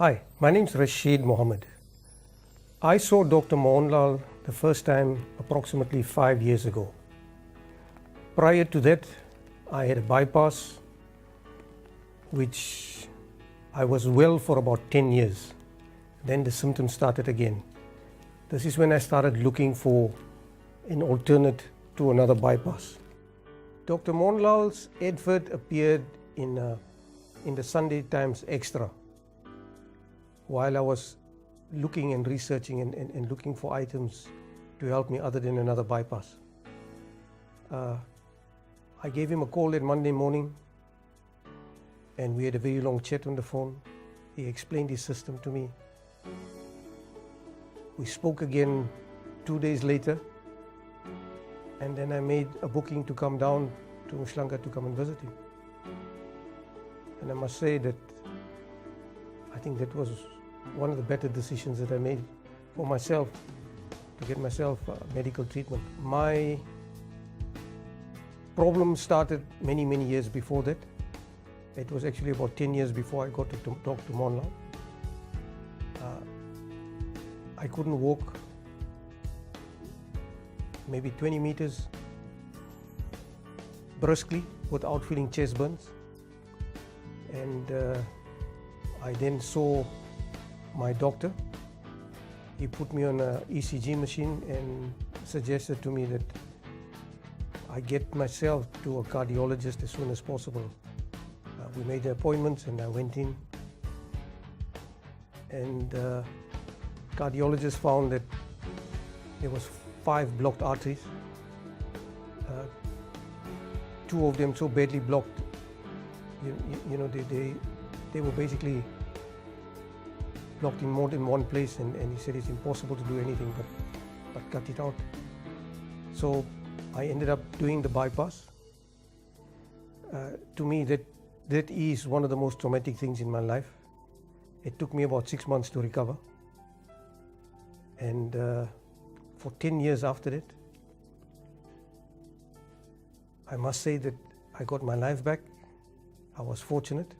Hi, my name is Rashid Mohamed. I saw Dr. Mohanlal the first time approximately 5 years ago. Prior to that, I had a bypass which I was well for about 10 years. Then the symptoms started again. This is when I started looking for an alternate to another bypass. Dr. Mohanlal's advert appeared in the Sunday Times Extra while I was looking and researching and looking for items to help me other than another bypass. I gave him a call that Monday morning and we had a very long chat on the phone. He explained his system to me. We spoke again 2 days later, and then I made a booking to come down to Umhlanga to come and visit him. And I must say that I think that was one of the better decisions that I made for myself, to get myself medical treatment. My problem started many years before that. It was actually about 10 years before I got to Dr. Mohanlal. I couldn't walk maybe 20 meters briskly without feeling chest burns. And I then saw my doctor. He put me on an ECG machine and suggested to me that I get myself to a cardiologist as soon as possible. We made the appointments and I went in, and cardiologist found that there was 5 blocked arteries, 2 of them so badly blocked, they were basically blocked in more than one place, and he said it's impossible to do anything but cut it out. So I ended up doing the bypass. To me, that is one of the most traumatic things in my life. It took me about 6 months to recover. And for 10 years after that, I must say that I got my life back. I was fortunate,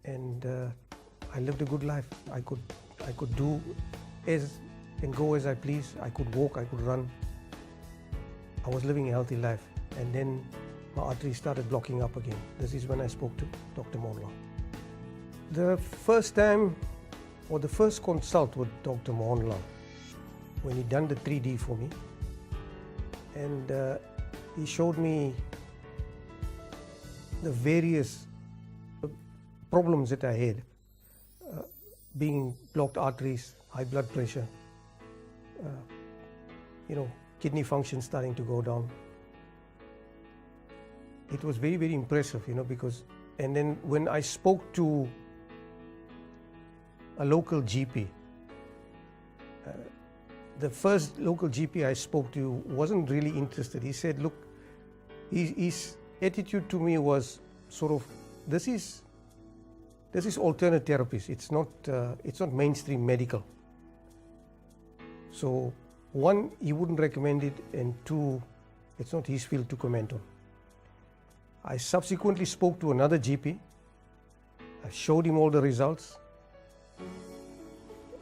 and I lived a good life. I could do as and go as I please. I could walk, I could run. I was living a healthy life, and then my arteries started blocking up again. This is when I spoke to Dr. Mohanlal. The first time, or the first consult with Dr. Mohanlal, when he done the 3D for me, and he showed me the various problems that I had, being blocked arteries, high blood pressure, kidney function starting to go down. It was very impressive, because, and then when I spoke to a local GP, the first local GP I spoke to wasn't really interested. He said, look, his attitude to me was sort of, this is alternate therapies. It's not mainstream medical. So 1, he wouldn't recommend it, and 2, it's not his field to comment on. I subsequently spoke to another GP. I showed him all the results,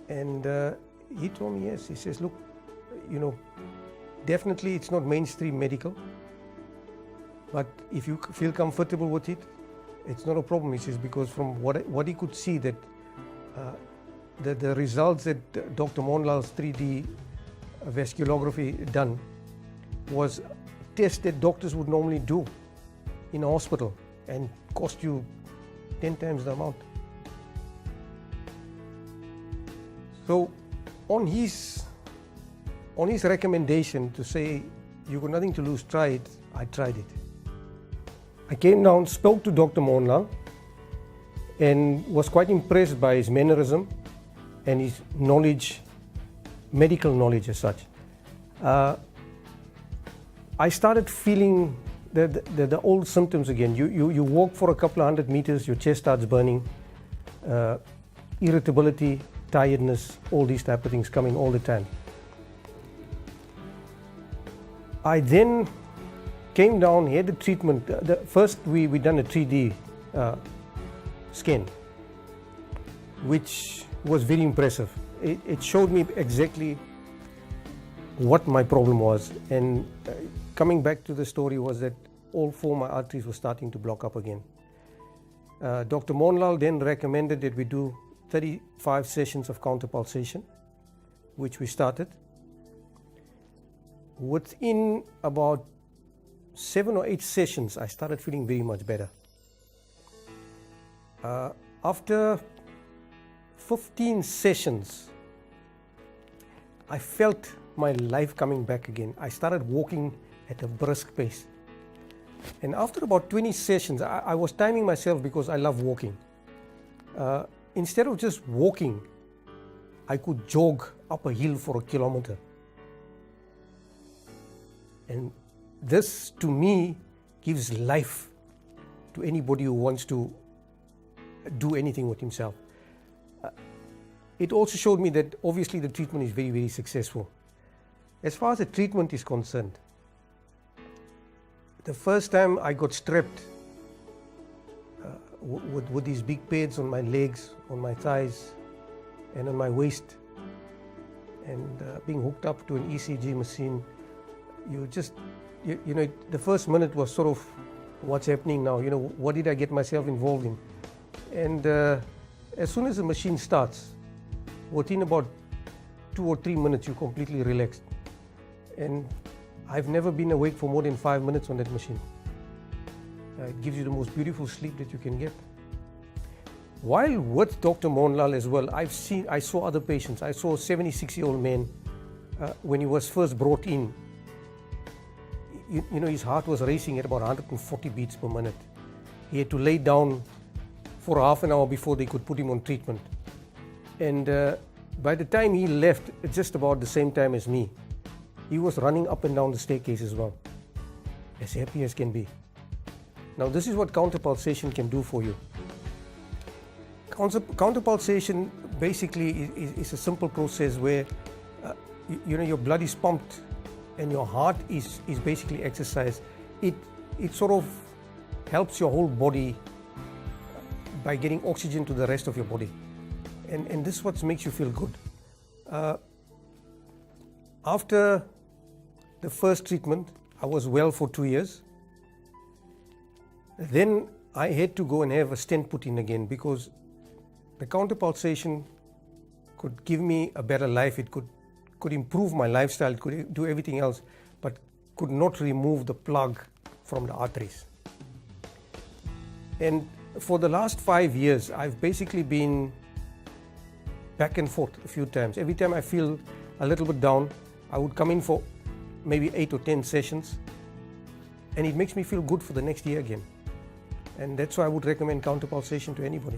and he told me yes. He says, look, definitely it's not mainstream medical, but if you feel comfortable with it, it's not a problem. He says, because from what he could see, that the results that Dr. Mohanlal's 3D vasculography done was tests that doctors would normally do in a hospital and cost you 10 times the amount. So on his recommendation to say, you got nothing to lose, try it, I tried it. I came down, spoke to Dr. Mohanlal, and was quite impressed by his mannerism and his knowledge, medical knowledge as such. I started feeling the old symptoms again. You walk for a couple of 100 meters, your chest starts burning, irritability, tiredness, all these type of things coming all the time. I then came down, he had the treatment. First we done a 3D scan. which was very impressive. It showed me exactly what my problem was, and coming back to the story was that all 4 of my arteries were starting to block up again. Dr. Monlal then recommended that we do 35 sessions of counterpulsation, which we started. Within about 7 or 8 sessions, I started feeling very much better. After 15 sessions, I felt my life coming back again. I started walking at a brisk pace. And after about 20 sessions, I was timing myself because I love walking. Instead of just walking, I could jog up a hill for 1 kilometer. And this, to me, gives life to anybody who wants to do anything with himself. It also showed me that obviously the treatment is very, very successful. As far as the treatment is concerned, the first time I got strapped with these big pads on my legs, on my thighs, and on my waist, and being hooked up to an ECG machine, you know, the first minute was sort of, what's happening now? You know, what did I get myself involved in? And as soon as the machine starts, within about 2 or 3 minutes, you're completely relaxed. And I've never been awake for more than 5 minutes on that machine. It gives you the most beautiful sleep that you can get. While with Dr. Monlal as well, I saw other patients. I saw a 76-year-old man when he was first brought in. You know, his heart was racing at about 140 beats per minute. He had to lay down for half an hour before they could put him on treatment. And by the time he left, at just about the same time as me, he was running up and down the staircase as well, as happy as can be. Now, this is what counterpulsation can do for you. Counterpulsation basically is a simple process where you know, your blood is pumped and your heart is basically exercised. It sort of helps your whole body by getting oxygen to the rest of your body. And this is what makes you feel good. After the first treatment, I was well for 2 years. Then I had to go and have a stent put in again because the counterpulsation could give me a better life. It could improve my lifestyle, it could do everything else, but could not remove the plug from the arteries. And for the last 5 years, I've basically been back and forth a few times. Every time I feel a little bit down, I would come in for maybe 8 or 10 sessions, and it makes me feel good for the next year again. And that's why I would recommend counterpulsation to anybody.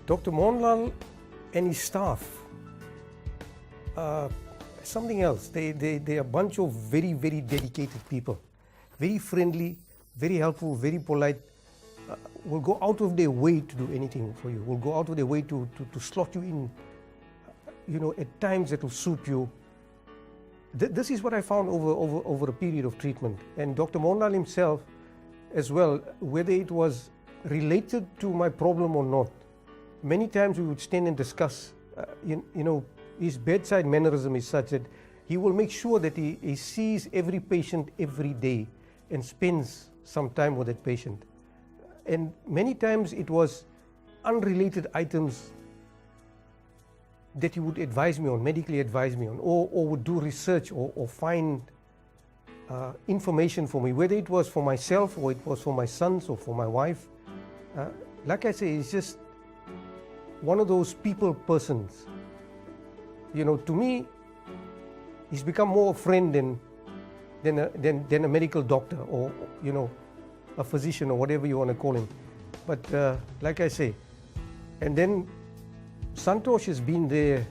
Dr. Monlal and his staff, something else. They're a bunch of very, very dedicated people. Very friendly, very helpful, very polite. Will go out of their way to do anything for you. Will go out of their way to slot you in, you know, at times that will suit you. This is what I found over a period of treatment. And Dr. Monlal himself as well, whether it was related to my problem or not, many times we would stand and discuss. You know, his bedside mannerism is such that he will make sure that he sees every patient every day and spends some time with that patient. And many times it was unrelated items that he would advise me on, medically advise me on, or would do research or find information for me, whether it was for myself or it was for my sons or for my wife. Like I say, it's just one of those people persons. You know, to me, he's become more a friend than a medical doctor or, you know, a physician or whatever you want to call him. But like I say, and then Santosh has been there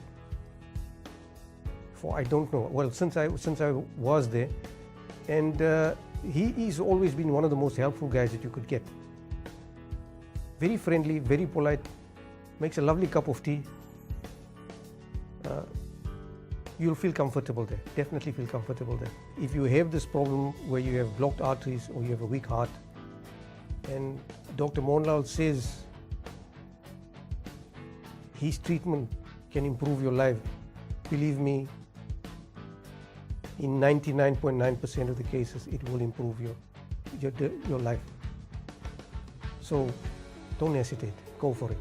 for, I don't know, well, since I was there, and he's always been one of the most helpful guys that you could get. Very friendly, very polite, makes a lovely cup of tea. You'll feel comfortable there, definitely feel comfortable there. If you have this problem where you have blocked arteries or you have a weak heart, and Dr. Monlal says his treatment can improve your life, believe me, in 99.9% of the cases, it will improve your life. So don't hesitate, go for it.